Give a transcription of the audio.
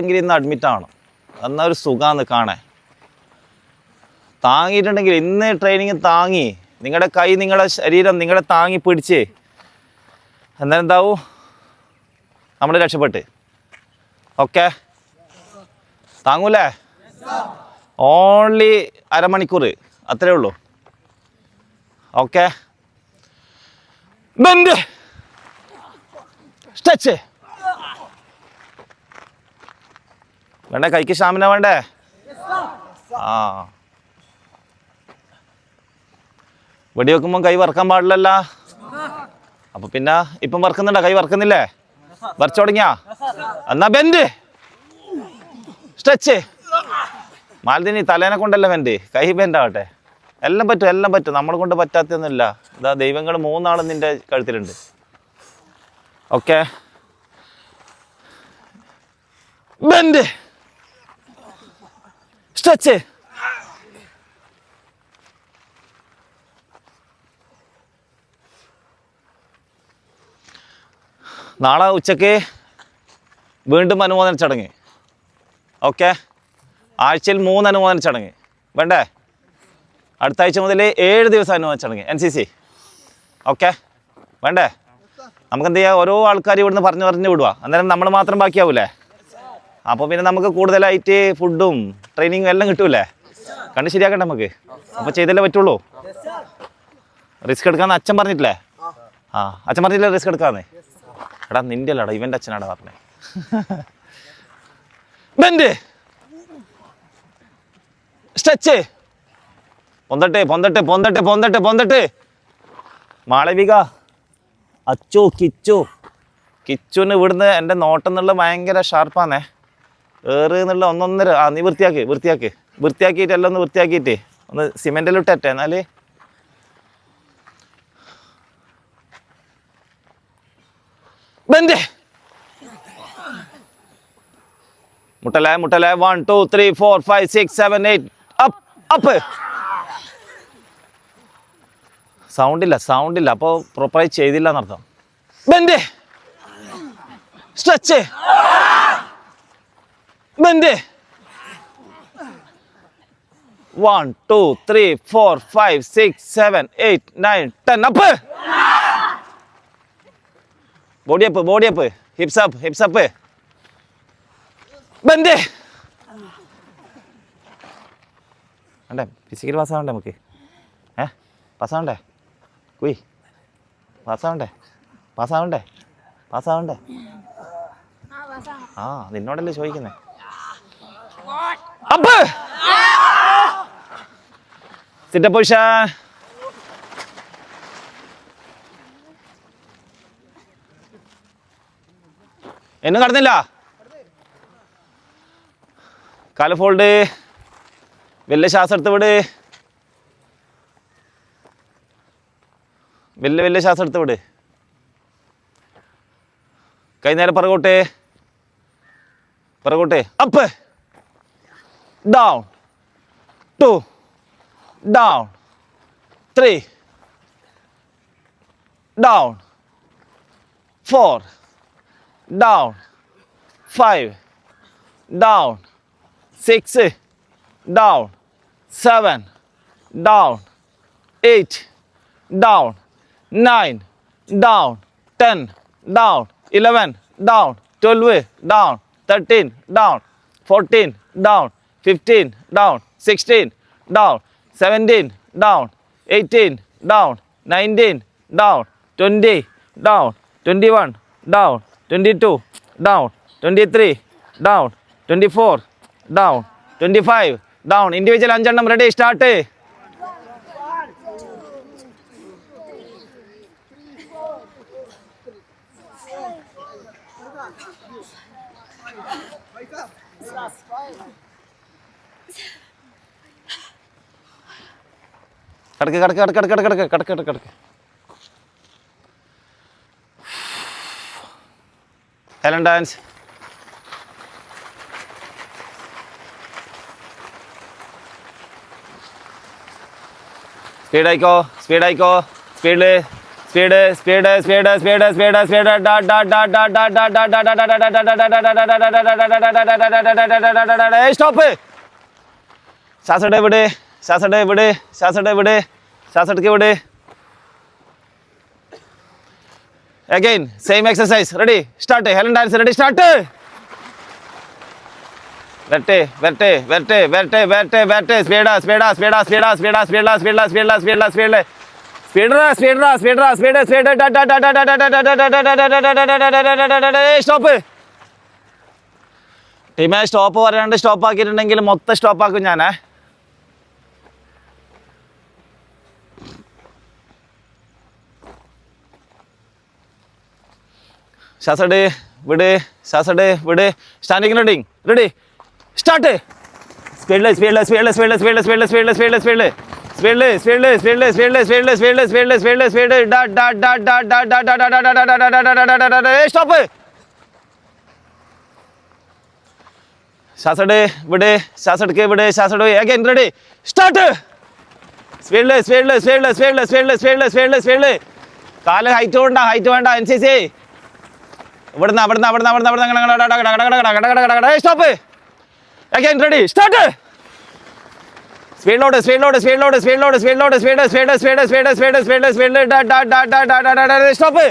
എങ്കിൽ ഇന്ന് അഡ്മിറ്റ് ആവണം. എന്നൊരു സുഖമാണ് കാണാൻ. താങ്ങിയിട്ടുണ്ടെങ്കിൽ ഇന്ന് ട്രെയിനിങ് താങ്ങി നിങ്ങളുടെ കൈ നിങ്ങളുടെ ശരീരം നിങ്ങളെ താങ്ങി പിടിച്ച് എന്നാലും എന്താവും, നമ്മൾ രക്ഷപ്പെട്ട്. ഓക്കെ, താങ്ങൂലേ? ഓൺലി അരമണിക്കൂർ അത്രേ ഉള്ളൂ. Okay, bend stretch. വേണ്ടേ കൈക്ക് സ്റ്റാമിന വേണ്ടേ? ആ, വെടി വെക്കുമ്പോൾ കൈ വറക്കാൻ പാടില്ലല്ല. അപ്പൊ പിന്നെ ഇപ്പം വറക്കുന്നുണ്ടോ? കൈ വറക്കുന്നില്ലേ? വരച്ചു തുടങ്ങിയാ? എന്നാ ബെൻഡ് സ്ട്രെച്ച്. മാലതിനി തലേനെ കൊണ്ടല്ല ബെൻഡ്, കൈ ബെൻഡ് ആവട്ടെ. എല്ലാം പറ്റും, എല്ലാം പറ്റും. നമ്മളെ കൊണ്ട് പറ്റാത്തൊന്നുമില്ല. ഇതാ ദൈവങ്ങൾ 3 ആളും നിന്റെ കഴുത്തിലുണ്ട്. Okay, bend stretch. നാളെ ഉച്ചക്ക് വീണ്ടും അനുമോദന ചടങ്ങ്. ഓക്കെ, ആഴ്ചയിൽ 3 അനുമോദന ചടങ്ങ് വേണ്ടേ? അടുത്ത ആഴ്ച മുതൽ 7 ദിവസം അനുമോദന ചടങ്ങ് NCC. ഓക്കെ, വേണ്ടേ? നമുക്ക് എന്ത് ചെയ്യാം, ഓരോ ആൾക്കാർ ഇവിടുന്ന് പറഞ്ഞു വിടുക. അന്നേരം നമ്മൾ മാത്രം ബാക്കിയാവൂലേ? അപ്പോൾ പിന്നെ നമുക്ക് കൂടുതലായിട്ട് ഫുഡും ട്രെയിനിങ്ങും എല്ലാം കിട്ടൂലേ? കണ്ട് ശരിയാക്കട്ടെ നമുക്ക്. അപ്പോൾ ചെയ്തല്ലേ പറ്റുള്ളൂ. റിസ്ക് എടുക്കാമെന്ന് അച്ഛൻ പറഞ്ഞിട്ടില്ലേ? ആ, അച്ഛൻ പറഞ്ഞിട്ടില്ലേ റിസ്ക് എടുക്കാമെന്ന്? എടാ നിൻ്റെ അല്ലടാ, ഇവൻ്റെ അച്ഛനാടാ പറഞ്ഞേ. Bend stretch. പൊന്തട്ടെ പൊന്തട്ടെ പൊന്തട്ടെ പൊന്തട്ടെ പൊന്തട്ടെ. മാളവിക, അച്ചു, കിച്ചുവിന് ഇവിടുന്ന് എൻ്റെ നോട്ടം എന്നുള്ള ഭയങ്കര ഷാർപ്പാന്നേ. എന്നുള്ള ഒന്നൊന്നര. ആ, നീ വൃത്തിയാക്കിയിട്ട് എല്ലാം ഒന്ന് വൃത്തിയാക്കിയിട്ട് ഒന്ന് സിമെൻറ്റിലിട്ടെ. എന്നാല് ബെൻഡ് മുട്ടലേ 1 2 3 4 5 6 7 8 അപ്പ്. സൗണ്ടില്ല അപ്പോൾ പ്രോപ്പറായി ചെയ്തില്ല എന്നർത്ഥം. Bend stretch. Bend 1 2 3 4 5 6 7 8 9 10 up. Body up. Hips up. Bend. വേണ്ടേ ഫിസിക്കൽ പാസ്സാവണ്ടേ നമുക്ക്? പാസ്സാവണ്ടേ? കുയ് പാസ്സാവണ്ടേ? ആ, നിന്നോടല്ലേ ചോദിക്കുന്നേ. അപ്പ്. Sit position. എന്നും കടന്നില്ല. കാല് ഫോൾഡ്. വലിയ ശ്വാസം എടുത്ത് വിട്. വലിയ ശ്വാസം എടുത്ത് വിട്. കൈ നേരെ പിറകോട്ട്. Up. Down. 2 down. 3 down. 4 down. 5 down. 6 down. 7 down. 8 down. 9 down. 10 down. 11 down. 12 down. 13 down. 14 down. 15 down. 16 down. 17 down. 18 down. 19 down. 20 down. 21 down. 22 down. 23 down. 24 down. 25 down. Individual 5 എണ്ണം. Ready, start. കടക്ക്. Helen dance. Speed ആയിക്കോ. Speed. Speed speed speed speed speed speed stop. ശ്വാസടെ വിട്, ശ്വാസടെ വിട്, ശ്വാസടെ വിട്, ശ്വാസടക്ക് വിട്. Again, same exercise. Ready? Start. Helen dance. Ready? Start. Verte, verte, verte, verte, verte, verte. Speed, speed, speed, speed, speed, speed, speed, speed, speed, speed. Speed, speed, speed, speed, speed. Stop. ടീമേ stop പറയാണ്ട് stop ആക്കിയിട്ടുണ്ടെങ്കിൽ മൊത്തം stop ആക്കും ഞാനേ. ശ്വാസടെ വിട്, ശ്വാസടെ വിട്. Standing ready. Ready start. സ്പീഡില് സ്പീഡില് സ്പീഡില് സ്പീഡില് സ്പീഡില് സ്പീഡില് സ്പീഡില് സ്പീഡില് സ്പീഡില് സ്പീഡില് സ്പീഡില് സ്പീഡില് സ്പീഡില് സ്പീഡില് സ്പീഡില് സ്പീഡില് സ്പീഡില് സ്പീഡ്. സ്റ്റോപ്പ്. ശ്വാസടെ വിട്, ശ്വാസടക്ക് വിട്, ശ്വാസട. Again ready start. സ്പീഡില് സ്പീഡില് സ്പീഡില് സ്പീഡില് സ്പീഡില് സ്പീഡില് സ്പീഡില് സ്പീഡില്. കാല് ഹൈറ്റ് വേണ്ട, ഹൈറ്റ് വേണ്ട. അനുസരിച്ച് ഇവിടുന്ന് അവിടുന്ന് അവിടുന്ന് അവിടുന്ന് അവിടുന്ന് സ്റ്റോപ്പ്. Again ready start. സ്പീഡിലോട്ട് സ്പീഡിലോട്ട് സ്പീഡിലോട്ട് സ്പീഡിലോട്ട് സ്പീഡിലോട്ട് speed speed speed speed speed speed speed stop.